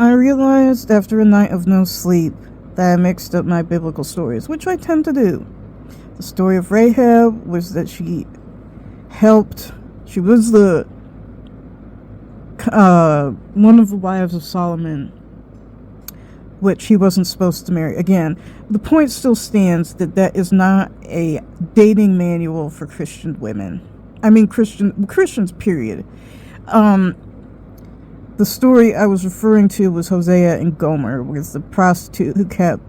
I realized after a night of no sleep that I mixed up my biblical stories, which I tend to do. The story of Rahab was that she was the one of the wives of Solomon, which he wasn't supposed to marry. Again, the point still stands that is not a dating manual for Christian women. I mean Christians, period. The story I was referring to was Hosea and Gomer, with the prostitute who kept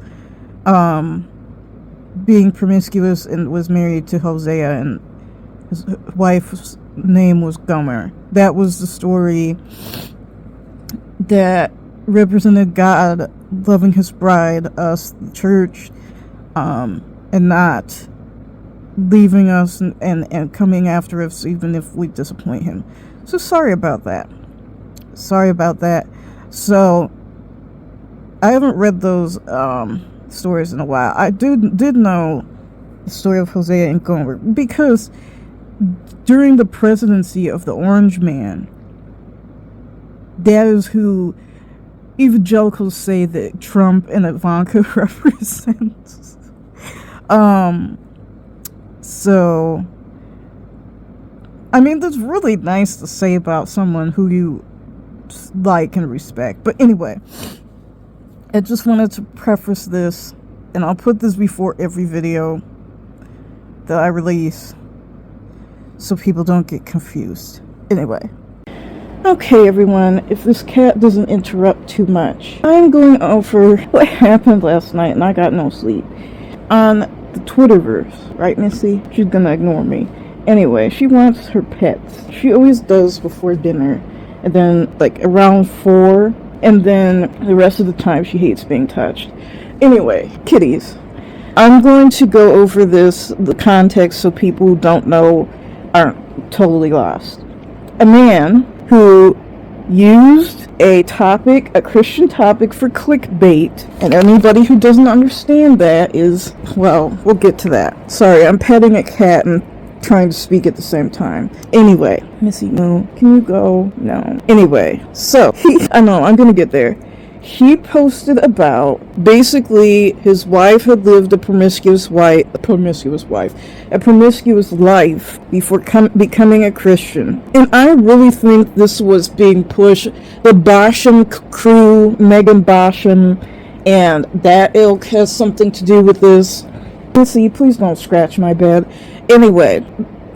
being promiscuous and was married to Hosea, and his wife's name was Gomer. That was the story that represented God loving his bride, us, the church, and not leaving us and coming after us even if we disappoint him. So sorry about that. So I haven't read those stories in a while. I did know the story of Hosea and Gomer because during the presidency of the Orange Man, that is who evangelicals say that Trump and Ivanka represents. So I mean, that's really nice to say about someone who you like and respect. But anyway, I just wanted to preface this, and I'll put this before every video that I release so people don't get confused. Anyway. Okay, everyone, if this cat doesn't interrupt too much, I'm going over what happened last night, and I got no sleep, on the Twitterverse, right, Missy? She's gonna ignore me. Anyway, she wants her pets. She always does before dinner, and then, like, around 4, and then the rest of the time she hates being touched. Anyway, kitties. I'm going to go over the context, so people who don't know aren't totally lost. A man who used a Christian topic for clickbait, and anybody who doesn't understand that is, well, we'll get to that. Sorry, I'm petting a cat and trying to speak at the same time. Anyway, Missy, no, can you go? No. Anyway, so, I know, I'm gonna get there. He posted about, basically, his wife had lived a promiscuous life before becoming a Christian. And I really think this was being pushed. The Basham crew, Megan Basham, and that ilk has something to do with this. Missy, please don't scratch my bed. Anyway,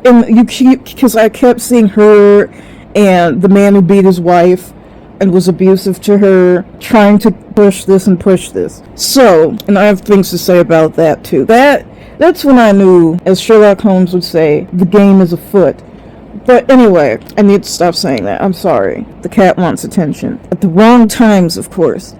because I kept seeing her and the man who beat his wife and was abusive to her, trying to push this and push this. So, and I have things to say about that too. That's when I knew, as Sherlock Holmes would say, the game is afoot. But anyway, I need to stop saying that. I'm sorry. The cat wants attention. At the wrong times, of course.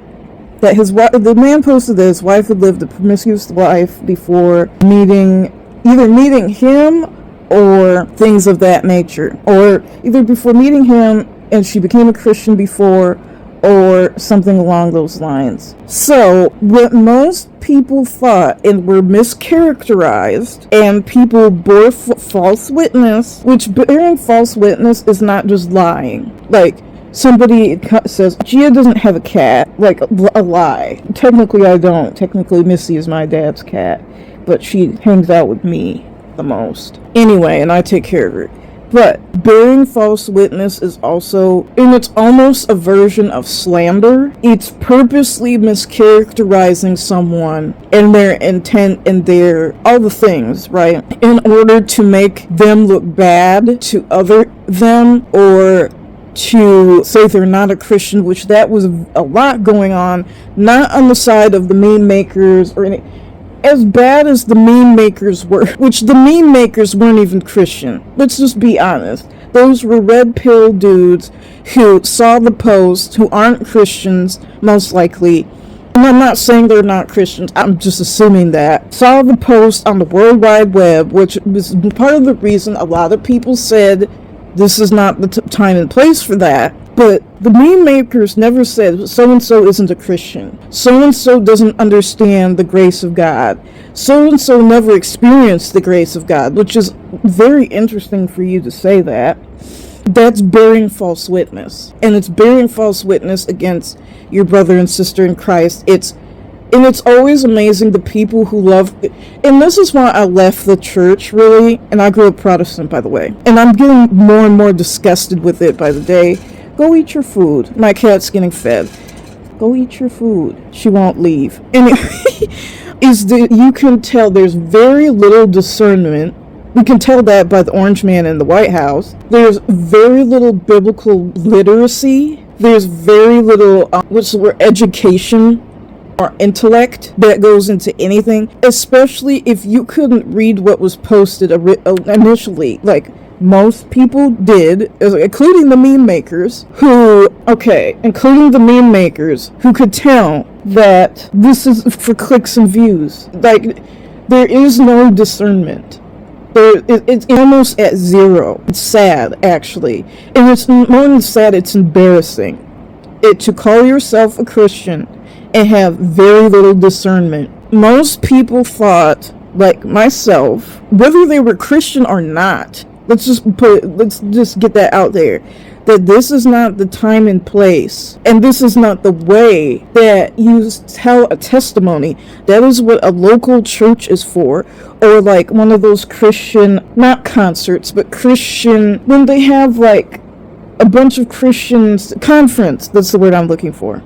That the man posted that his wife had lived a promiscuous life before either meeting him or things of that nature. Or either before meeting him and she became a Christian before, or something along those lines. So, what most people thought and were mischaracterized, and people bore false witness, which bearing false witness is not just lying. Like, somebody says, Gia doesn't have a cat, like a lie. Technically I don't. Technically Missy is my dad's cat, but she hangs out with me the most. Anyway, and I take care of her. But bearing false witness is also, and it's almost a version of slander. It's purposely mischaracterizing someone and their intent and all the things, right? In order to make them look bad to them, or to say they're not a Christian, which that was a lot going on, not on the side of the meme makers or any. As bad as the meme makers were, which the meme makers weren't even Christian. Let's just be honest. Those were red pill dudes who saw the post, who aren't Christians, most likely. And I'm not saying they're not Christians, I'm just assuming that. Saw the post on the World Wide Web, which was part of the reason a lot of people said this is not the time and place for that. But the meme makers never said so-and-so isn't a Christian. So-and-so doesn't understand the grace of God. So-and-so never experienced the grace of God, which is very interesting for you to say that. That's bearing false witness. And it's bearing false witness against your brother and sister in Christ. It's always amazing the people who love, and this is why I left the church, really, and I grew up Protestant, by the way, and I'm getting more and more disgusted with it by the day. Go eat your food. My cat's getting fed. Go eat your food. She won't leave. Anyway, you can tell there's very little discernment. We can tell that by the orange man in the White House. There's very little biblical literacy. There's very little, education or intellect that goes into anything, especially if you couldn't read what was posted initially, like most people did, including the meme makers who could tell that this is for clicks and views. Like, there is no discernment. It's almost at zero. It's sad, actually. And it's more than sad, it's embarrassing. To call yourself a Christian and have very little discernment. Most people thought, like myself, whether they were Christian or not, let's just get that out there, that this is not the time and place, and this is not the way that you tell a testimony. That is what a local church is for, or like one of those Christian, not concerts, but Christian, when they have like a bunch of Christians, conference, that's the word I'm looking for.